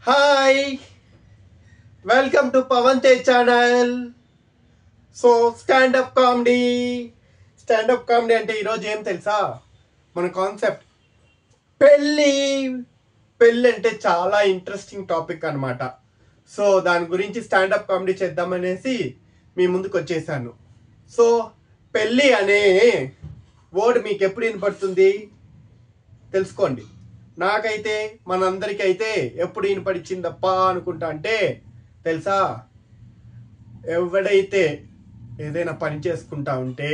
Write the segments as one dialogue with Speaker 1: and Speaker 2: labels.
Speaker 1: Hi, welcome to Pavante channel. So stand up comedy అంటే ఈరోజు ఏం తెలుసా? మన కాన్సెప్ట్ పెళ్ళి. పెళ్ళి అంటే చాలా ఇంట్రెస్టింగ్ టాపిక్ అనమాట. సో దాని గురించి స్టాండప్ కామెడీ చేద్దామనేసి మీ ముందుకు వచ్చేసాను. సో పెళ్ళి అనే వర్డ్ మీకు ఎప్పుడు వినపడుతుంది తెలుసుకోండి. నాకైతే మనందరికీ అయితే ఎప్పుడు వినపడిచిందప్ప అనుకుంటా అంటే తెలుసా, ఎవడైతే ఏదైనా పని చేసుకుంటా ఉంటే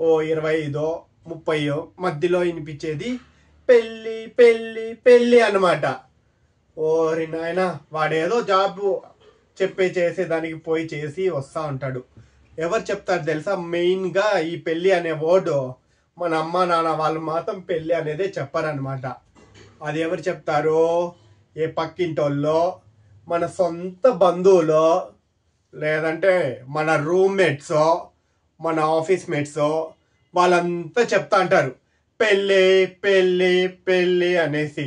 Speaker 1: 25-30 మధ్యలో వినిపించేది పెళ్ళి పెళ్ళి పెళ్ళి అనమాట. ఓరి నాయన, వాడేదో జాబ్ చేసేదానికి పోయి చేసి వస్తూ ఉంటాడు. ఎవరు చెప్తారు తెలుసా? మెయిన్గా ఈ పెళ్ళి అనే వర్డ్ మన అమ్మ నాన్న వాళ్ళు మాత్రం పెళ్ళి అనేదే చెప్పారనమాట. అది ఎవరు చెప్తారో, ఏ పక్కింటోళ్ళో, మన సొంత బంధువులో, లేదంటే మన రూమ్మేట్సో, మన ఆఫీస్ మేట్సో వాళ్ళంతా చెప్తా అంటారు పెళ్ళి పెళ్ళి పెళ్ళి అనేసి.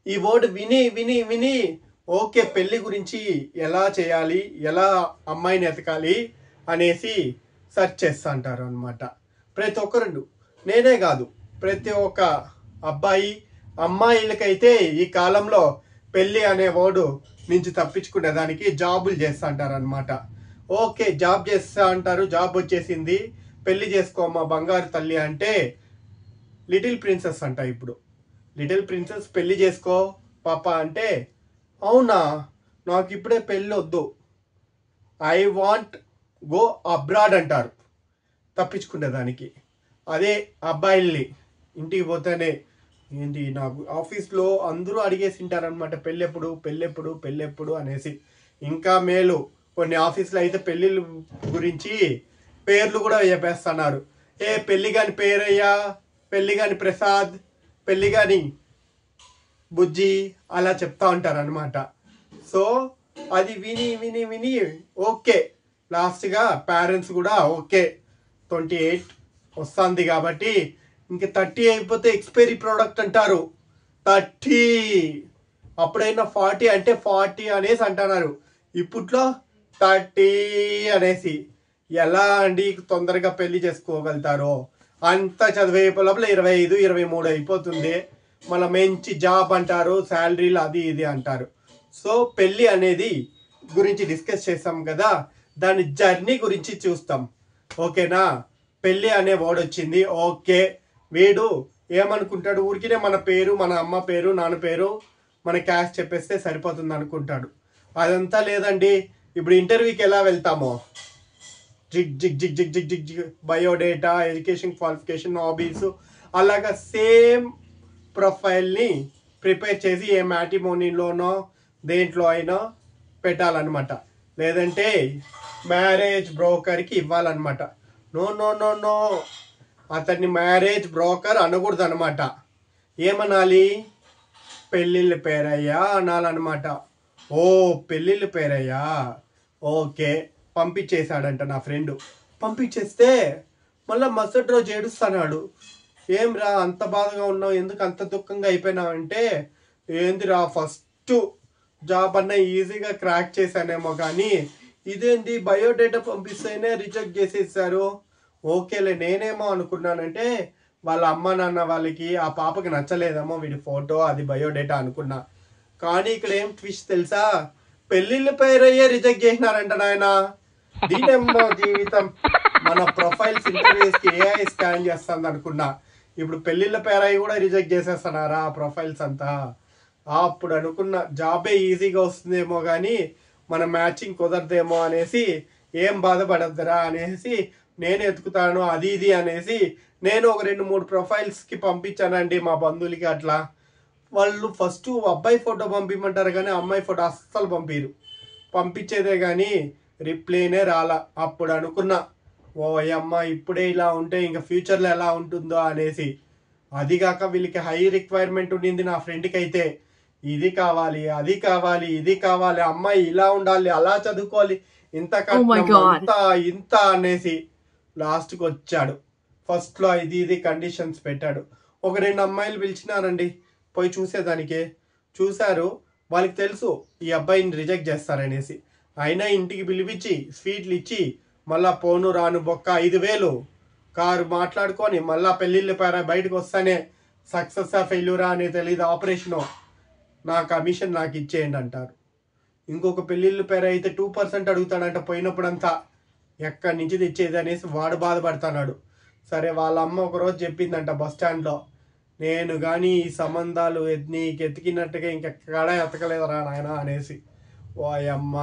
Speaker 1: ఈ వర్డ్ విని విని విని ఓకే పెళ్ళి గురించి ఎలా చేయాలి, ఎలా అమ్మాయిని ఎతకాలి అనేసి సెర్చ్ చేస్తూ అంటారు అనమాట. ప్రతి ఒక్కరు, నేనే కాదు, ప్రతి ఒక్క అబ్బాయి అమ్మాయిలకైతే ఈ కాలంలో పెళ్ళి అనే వర్డు నుంచి తప్పించుకునే దానికి జాబులు చేస్తూ అంటారు అనమాట. ఓకే జాబ్ చేస్తా అంటారు, జాబ్ వచ్చేసింది, పెళ్లి చేసుకోమా బంగారు తల్లి అంటే లిటిల్ ప్రిన్సెస్ అంట. ఇప్పుడు లిటిల్ ప్రిన్సెస్ పెళ్లి చేసుకో పాప అంటే, అవునా నాకు ఇప్పుడే పెళ్ళి వద్దు, ఐ వాంట్ గో అబ్రాడ్ అంటారు తప్పించుకునేదానికి. అదే అబ్బాయిల్ని ఇంటికి పోతేనే ఏంటి నాకు ఆఫీస్లో అందరూ అడిగేసి ఉంటారనమాట పెళ్ళెప్పుడు పెళ్ళెప్పుడు పెళ్ళెప్పుడు అనేసి. ఇంకా మేలు కొన్ని ఆఫీసులో అయితే పెళ్ళిళ్ళ గురించి పేర్లు కూడా చెప్పేస్తున్నారు. పెళ్ళి కాని పేరయ్యా, పెళ్ళి కాని ప్రసాద్, పెళ్ళి కాని బుజ్జి అలా చెప్తా ఉంటారు అనమాట. సో అది విని విని విని ఓకే లాస్ట్గా పేరెంట్స్ కూడా ఓకే 28 వస్తుంది కాబట్టి ఇంక 30 అయిపోతే ఎక్స్పైరీ ప్రోడక్ట్ అంటారు. 30 అప్పుడైనా 40 అంటే 40 అనేసి అంటున్నారు. ఇప్పట్లో 30 అనేసి. ఎలా అండి తొందరగా పెళ్లి చేసుకోగలుగుతారో? అంత చదివే లోపల 25-23 అయిపోతుంది. మళ్ళీ మంచి జాబ్ అంటారు, శాలరీలు అది ఇది అంటారు. సో పెళ్ళి అనేది గురించి డిస్కస్ చేస్తాం కదా, దాని జర్నీ గురించి చూస్తాం. ఓకేనా? పెళ్ళి అనే వర్డ్ వచ్చింది, ఓకే వీడు ఏమనుకుంటాడు, ఊరికినే మన పేరు, మన అమ్మ పేరు, నాన్న పేరు, మన క్యాస్ట్ చెప్పేస్తే సరిపోతుంది అనుకుంటాడు. అదంతా లేదండి. ఇప్పుడు ఇంటర్వ్యూకి ఎలా వెళ్తామో జిగ్ జిగ్ జిగ్ జిగ్ జిగ్ జిగ్ జిగ్ బయోడేటా, ఎడ్యుకేషన్ క్వాలిఫికేషన్, హాబీస్, అలాగా సేమ్ ప్రొఫైల్ని ప్రిపేర్ చేసి ఏ మ్యాట్రిమోనీలోనో దేంట్లో అయినా పెట్టాలన్నమాట. లేదంటే మ్యారేజ్ బ్రోకర్కి ఇవ్వాలన్నమాట. నో నో నో నో, అతన్ని మ్యారేజ్ బ్రోకర్ అనకూడదు అనమాట. ఏమనాలి? పెళ్ళిళ్ళ పేరయ్యా అనాలన్నమాట. ఓ పెళ్ళిళ్ళ పేరయ్యా, ఓకే పంపించేశాడంట నా ఫ్రెండ్. పంపించేస్తే మళ్ళీ మరుసటి రోజు ఏడుస్తున్నాడు. ఏం రా అంత బాధగా ఉన్నావు, ఎందుకు అంత దుఃఖంగా అయిపోయినావు అంటే, ఏందిరా ఫస్ట్ జాబ్ అన్న ఈజీగా క్రాక్ చేశానేమో కానీ ఇదేంది బయోడేటా పంపిస్తేనే రిజెక్ట్ చేసేసారు. ఓకేలే నేనేమో అనుకున్నానంటే వాళ్ళ అమ్మ నాన్న వాళ్ళకి ఆ పాపకి నచ్చలేదేమో వీడి ఫోటో అది బయోడేటా అనుకున్నా. కానీ ఇక్కడ ఏం ట్విస్ట్ తెలుసా? పెళ్ళిళ్ళ పేరయ్యే రిజెక్ట్ చేసినారంట నాయన. దీనేమో జీవితం, మన ప్రొఫైల్స్ ఇంటర్వ్యూస్కి ఏఐ స్కాన్ చేస్తుంది అనుకున్నా. ఇప్పుడు పెళ్ళిళ్ళ పేరయ్యి కూడా రిజెక్ట్ చేసేస్తున్నారా ఆ ప్రొఫైల్స్ అంతా? అప్పుడు అనుకున్న జాబే ఈజీగా వస్తుందేమో కానీ మన మ్యాచింగ్ కుదరదేమో అనేసి, ఏం బాధపడద్దురా అనేసి నేను ఎతుకుతాను అది ఇది అనేసి నేను ఒక 2-3 ప్రొఫైల్స్కి పంపించానండి మా బంధువులకి. అట్లా వాళ్ళు ఫస్ట్ అబ్బాయి ఫోటో పంపించమంటారు కానీ అమ్మాయి ఫోటో అస్సలు పంపించేదే కానీ రిప్లైనే రాలా. అప్పుడు అనుకున్నా, ఓ అమ్మ ఇప్పుడే ఇలా ఉంటే ఇంకా ఫ్యూచర్లో ఎలా ఉంటుందో అనేసి. అదిగాక వీళ్ళకి హై రిక్వైర్మెంట్ ఉండింది నా ఫ్రెండ్కి అయితే. ఇది కావాలి, అది కావాలి, ఇది కావాలి, అమ్మాయి ఇలా ఉండాలి, అలా చదువుకోవాలి, ఇంత ఇంత ఇంత అనేసి లాస్ట్కి వచ్చాడు. ఫస్ట్లో ఇది కండిషన్స్ పెట్టాడు. ఒక 2 అమ్మాయిలు పిలిచినారండి పోయి చూసేదానికి. చూశారు, వాళ్ళకి తెలుసు ఈ అబ్బాయిని రిజెక్ట్ చేస్తారనేసి, అయినా ఇంటికి పిలిపించి స్వీట్లు ఇచ్చి మళ్ళా పోను రాను బొక్క 5,000 కారు మాట్లాడుకొని మళ్ళా పెళ్ళిళ్ళు బయటకు వస్తానే సక్సెస్సా ఫెయిల్యూరా అనేది తెలియదు, ఆపరేషను నా కమిషన్ నాకు ఇచ్చేయండి అంటారు. ఇంకొక పెళ్ళిళ్ళు అయితే 2% అడుగుతాడంట పోయినప్పుడంతా, ఎక్కడి నుంచి తెచ్చేది అనేసి వాడు బాధపడుతున్నాడు. సరే వాళ్ళ అమ్మ ఒకరోజు చెప్పిందంట బస్ స్టాండ్లో, నేను కానీ ఈ సంబంధాలు నీకు ఎతికినట్టుగా ఇంకెక్కడ ఎతకలేదురా నాయన అనేసి. ఓ అమ్మ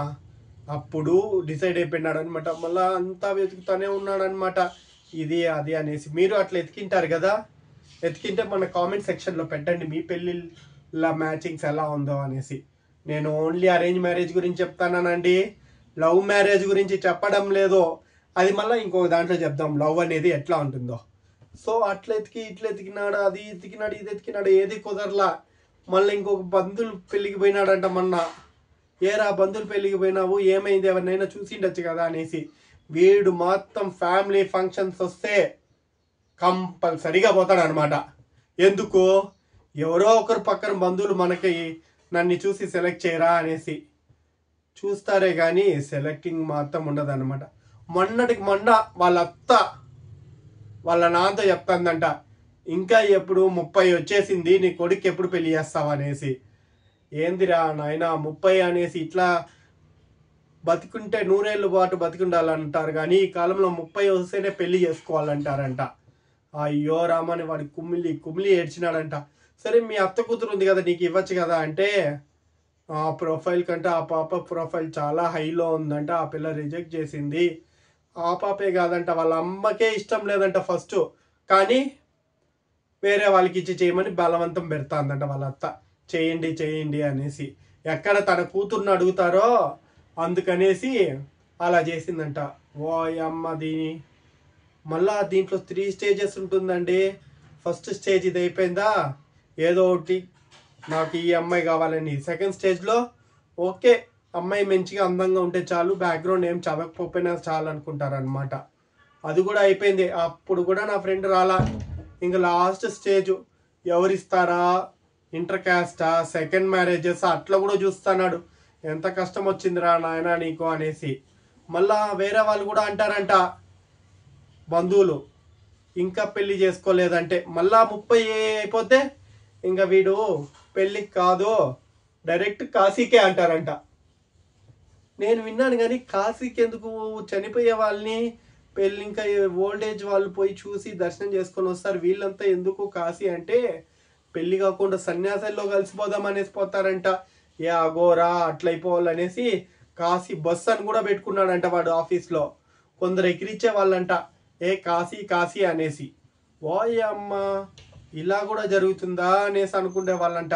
Speaker 1: అప్పుడు డిసైడ్ అయిపోయినాడు అనమాట. మళ్ళీ అంతా వెతుకుతూనే ఉన్నాడు అనమాట, ఇది అది అనేసి. మీరు అట్లా ఎతికింటారు కదా, ఎతికింటే మన కామెంట్ సెక్షన్లో పెట్టండి మీ పెళ్ళిళ్ళ మ్యాచింగ్స్ ఎలా ఉందో అనేసి. నేను ఓన్లీ అరేంజ్ మ్యారేజ్ గురించి చెప్తానండి, లవ్ మ్యారేజ్ గురించి చెప్పడం లేదు. అది మళ్ళీ ఇంకొక దాంట్లో చెప్దాం లవ్ అనేది ఎట్లా ఉంటుందో. సో అట్లా ఎతికి ఇట్లా ఎతికినాడు, అది ఎతికినాడు ఇది ఎతికినాడు, ఏది కుదరలా. మళ్ళీ ఇంకొక బంధువులు పెళ్ళికి పోయినాడంట మొన్న. ఏరా బంధువులు పెళ్ళికి పోయినావు, ఏమైంది, ఎవరినైనా చూసిండొచ్చు కదా అనేసి. వీడు మొత్తం ఫ్యామిలీ ఫంక్షన్స్ వస్తే కంపల్సరీగా పోతాడు అనమాట. ఎందుకు, ఎవరో ఒకరు పక్కన బంధువులు మనకి నన్ను చూసి సెలెక్ట్ చేయరా అనేసి చూస్తారే కానీ సెలెక్టింగ్ మాత్రం ఉండదు అనమాట. మొన్నటికి మొన్న వాళ్ళ అత్త వాళ్ళ నాన్నతో చెప్తాందంట, ఇంకా ఎప్పుడు 30 వచ్చేసింది, నీ కొడుకు ఎప్పుడు పెళ్లి చేస్తావు అనేసి. ఏందిరా నాయన 30 అనేసి, ఇట్లా బతికుంటే 100 ఏళ్ళ పాటు బతికుండాలంటారు కానీ ఈ కాలంలో 30 వస్తేనే పెళ్లి చేసుకోవాలంటారంట. అయ్యో రామని వాడి కుమిలి కుమిలి ఏడ్చినాడంట. సరే మీ అత్త కూతురు ఉంది కదా నీకు ఇవ్వచ్చు కదా అంటే, ఆ ప్రొఫైల్ కంటే ఆ పాప ప్రొఫైల్ చాలా హైలో ఉందంట, ఆ పిల్ల రిజెక్ట్ చేసింది. ఆ పాపే కాదంట వాళ్ళ అమ్మకే ఇష్టం లేదంట ఫస్ట్, కానీ వేరే వాళ్ళకి ఇచ్చి చేయమని బలవంతం పెడతాందంట వాళ్ళ అత్త, చేయండి చేయండి అనేసి. ఎక్కడ తన కూతుర్ని అడుగుతారో అందుకనేసి అలా చేసిందంట. ఓ అమ్మ దీని మళ్ళా దీంట్లో 3 స్టేజెస్ ఉంటుందండి. ఫస్ట్ స్టేజ్ ఇది అయిపోయిందా, ఏదో ఒకటి నాకు ఈ అమ్మాయి కావాలని. సెకండ్ స్టేజ్లో ఓకే అమ్మాయి మంచిగా అందంగా ఉంటే చాలు, బ్యాక్గ్రౌండ్ ఏం చదవకపోయినా చాలు అనుకుంటారనమాట. అది కూడా అయిపోయింది. అప్పుడు కూడా నా ఫ్రెండ్ రాలా. ఇంకా లాస్ట్ స్టేజ్ ఎవరిస్తారా, ఇంటర్ క్యాస్టా, సెకండ్ మ్యారేజెస్ అట్లా కూడా చూస్తున్నాడు. ఎంత కష్టం వచ్చిందిరా నాయన నీకు అనేసి. మళ్ళా వేరే వాళ్ళు కూడా అంటారంట బంధువులు, ఇంకా పెళ్లి చేసుకోలేదంటే మళ్ళా 30 అయిపోతే ఇంకా వీడు పెళ్ళికి కాదు డైరెక్ట్ కాశీకే అంటారంట. నేను విన్నాను కానీ కాశీకి ఎందుకు, చనిపోయే వాళ్ళని పెళ్ళి ఇంకా ఓల్డేజ్ వాళ్ళు పోయి చూసి దర్శనం చేసుకొని వస్తారు, వీళ్ళంతా ఎందుకు కాశీ అంటే పెళ్ళి కాకుండా సన్యాసాల్లో కలిసిపోదాం అనేసి పోతారంట. ఏ అగోరా అట్లయిపోవాలనేసి కాశీ బస్ అని కూడా పెట్టుకున్నాడంట వాడు ఆఫీస్లో. కొందరు ఎక్కిరిచ్చే వాళ్ళంట, ఏ కాశీ కాశీ అనేసి. ఓయమ్మ ఇలా కూడా జరుగుతుందా అనేసి అనుకునే వాళ్ళంట.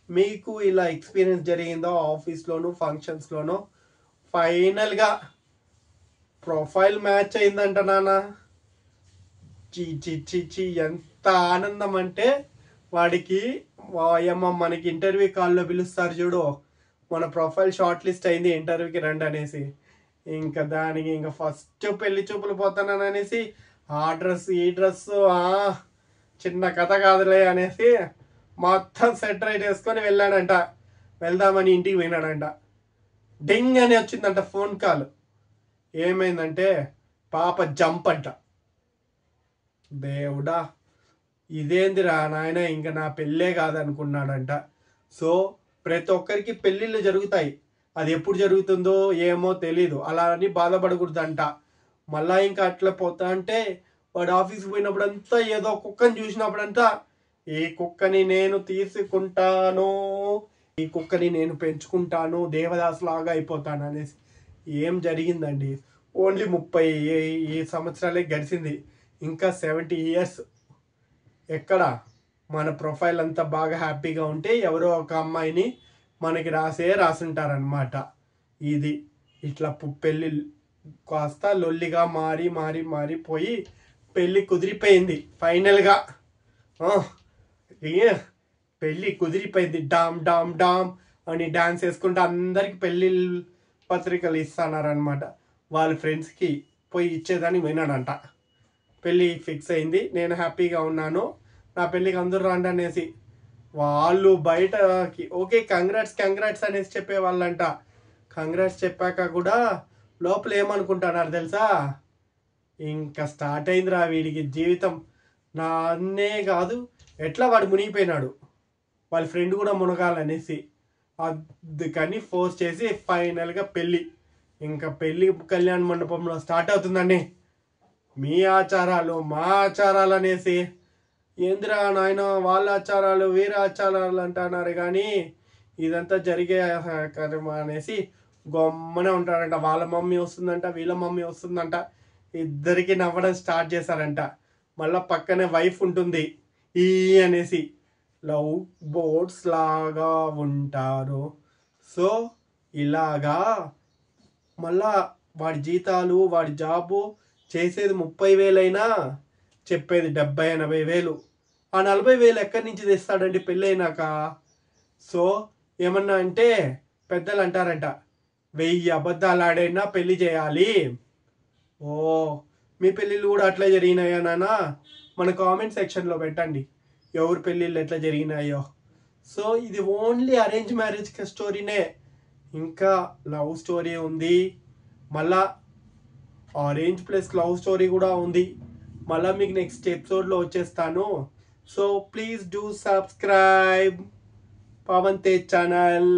Speaker 1: మీకు ఇలా ఎక్స్పీరియన్స్ జరిగిందో ఆఫీస్లోను ఫంక్షన్స్లోనూ? ఫైనల్గా ప్రొఫైల్ మ్యాచ్ అయిందంట నాన్న. చి ఎంత ఆనందం అంటే వాడికి. అమ్మ మనకి ఇంటర్వ్యూ కాల్లో పిలుస్తారు చూడు, మన ప్రొఫైల్ షార్ట్ లిస్ట్ అయింది ఇంటర్వ్యూకి రండి అనేసి. ఇంకా దానికి ఇంకా ఫస్ట్ పెళ్లి చూపులు పోతానని అనేసి ఆ డ్రెస్ ఈ డ్రెస్ చిన్న కథ కాదులే అనేసి మొత్తం సెట్ రైట్ వేసుకొని వెళ్ళాడంట. వెళ్దామని ఇంటికి పోయినాడంట. డింగ్ అని వచ్చిందంట ఫోన్ కాల్. ఏమైందంటే పాప జంప్ అంట. దేవుడా ఇదేందిరా నాయన, ఇంకా నా పెళ్ళే కాదనుకున్నాడంట. సో ప్రతి ఒక్కరికి పెళ్ళిళ్ళు జరుగుతాయి, అది ఎప్పుడు జరుగుతుందో ఏమో తెలీదు, అలా అని బాధపడకూడదంట. మళ్ళా ఇంకా అట్లా పోతా అంటే వాడు ఆఫీస్కి పోయినప్పుడంతా ఏదో కుక్కని చూసినప్పుడంతా, ఈ కుక్కని నేను తీసుకుంటాను, ఈ కుక్కని నేను పెంచుకుంటాను, దేవదాస్ లాగా అయిపోతాను అనేసి. ఏం జరిగిందండి, ఓన్లీ 30 సంవత్సరాలే గడిచింది, ఇంకా 70 ఇయర్స్. ఎక్కడ మన ప్రొఫైల్ అంతా బాగా హ్యాపీగా ఉంటే ఎవరో ఒక అమ్మాయిని మనకి రాసుంటారనమాట. ఇది ఇట్లా పెళ్ళి కాస్త లొల్లిగా మారిపోయి పెళ్ళి కుదిరిపోయింది ఫైనల్గా. పెళ్ళి కుదిరిపోయింది, డామ్ డామ్ డామ్ అని డాన్స్ వేసుకుంటూ అందరికి పెళ్ళి పత్రికలు ఇస్తున్నారనమాట. వాళ్ళ ఫ్రెండ్స్కి పోయి ఇచ్చేదానికి పోయినాడంట. పెళ్ళి ఫిక్స్ అయింది, నేను హ్యాపీగా ఉన్నాను, నా పెళ్ళికి అందరూ రండి అనేసి. వాళ్ళు బయటకి ఓకే కంగ్రాట్స్ అనేసి చెప్పేవాళ్ళంట. కంగ్రాట్స్ చెప్పాక కూడా లోపల ఏమనుకుంటున్నారు తెలుసా, ఇంకా స్టార్ట్ అయిందిరా వీడికి జీవితం. నా అన్నే కాదు, ఎట్లా వాడు మునిగిపోయినాడు, వాళ్ళ ఫ్రెండ్ కూడా మునగాలనేసి. అందుకని ఫోర్స్ చేసి ఫైనల్గా పెళ్ళి. ఇంకా పెళ్ళి కళ్యాణ మండపంలో స్టార్ట్ అవుతుందండి. మీ ఆచారాలు మా ఆచారాలు అనేసి, ఏందిరా నాయన వాళ్ళ ఆచారాలు వీర ఆచారాలు అంటున్నారు కానీ ఇదంతా జరిగే కర్మ అనేసి గొమ్మనే ఉంటారంట. వాళ్ళ మమ్మీ వస్తుందంట, వీళ్ళ మమ్మీ వస్తుందంట, ఇద్దరికి నవ్వడం స్టార్ట్ చేశారంట. మళ్ళీ పక్కనే వైఫ్ ఉంటుంది ఈ అనేసి, లవ్ బోర్డ్స్ లాగా ఉంటారు. సో ఇలాగా మళ్ళా వాడి జీతాలు వాడి జాబు చేసేది 30,000 అయినా చెప్పేది 70,000-80,000. ఆ 40,000 ఎక్కడి నుంచి తెస్తాడండి పెళ్ళైనాక? సో ఏమన్నా అంటే పెద్దలు అంటారంట 1000 అబద్ధాలు ఆడైనా పెళ్లి చేయాలి. ఓ మీ పెళ్ళిళ్ళు కూడా అట్లా జరిగినాయా నాన్న? మన కామెంట్ సెక్షన్లో పెట్టండి ఎవరి పెళ్ళిళ్ళు ఎట్లా జరిగినాయో. సో ఇది ఓన్లీ అరేంజ్ మ్యారేజ్ స్టోరీనే, ఇంకా లవ్ స్టోరీ ఉంది, మళ్ళా ఆరెంజ్ ప్లస్ లవ్ స్టోరీ కూడా ఉంది. మళ్ళీ మీకు నెక్స్ట్ ఎపిసోడ్లో వచ్చేస్తాను. So please do subscribe Pavan Tej channel.